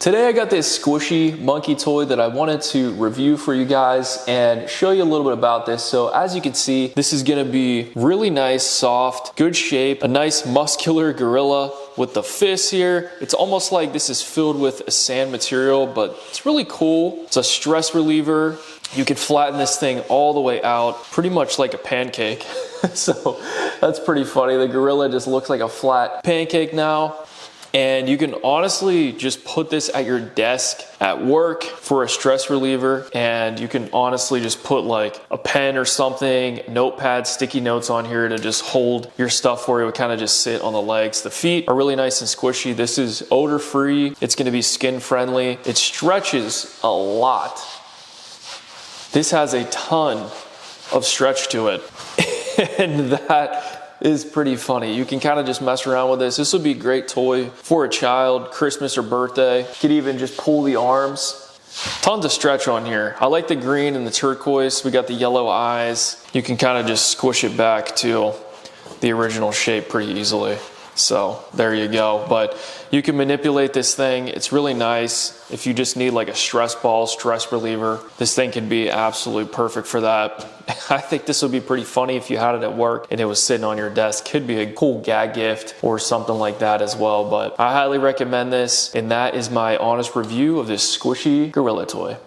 Today I got this squishy monkey toy that I wanted to review for you guys and show you a little bit about this. So as you can see, this is gonna be really nice, soft, good shape, a nice muscular gorilla with the fists here. It's almost like this is filled with a sand material, but it's really cool. It's a stress reliever. You can flatten this thing all the way out, pretty much like a pancake. So that's pretty funny. The gorilla just looks like a flat pancake now. And you can honestly just put this at your desk at work for a stress reliever, and you can honestly just put like a pen or something, notepad, sticky notes on here to just hold your stuff for you. It would kind of just sit on the legs. The feet are really nice and squishy. This is odor free. It's going to be skin friendly. It stretches a lot. This has a ton of stretch to it. And that is pretty funny. You can kind of just mess around with this. This would be a great toy for a child, Christmas or birthday. You could even just pull the arms. Tons of stretch on here. I like the green and the turquoise. We got the yellow eyes. You can kind of just squish it back to the original shape pretty easily. So there you go. But you can manipulate this thing. It's really nice. If you just need like a stress ball, stress reliever, this thing can be absolutely perfect for that. I think this would be pretty funny if you had it at work and it was sitting on your desk. Could be a cool gag gift or something like that as well. But I highly recommend this. And that is my honest review of this squishy gorilla toy.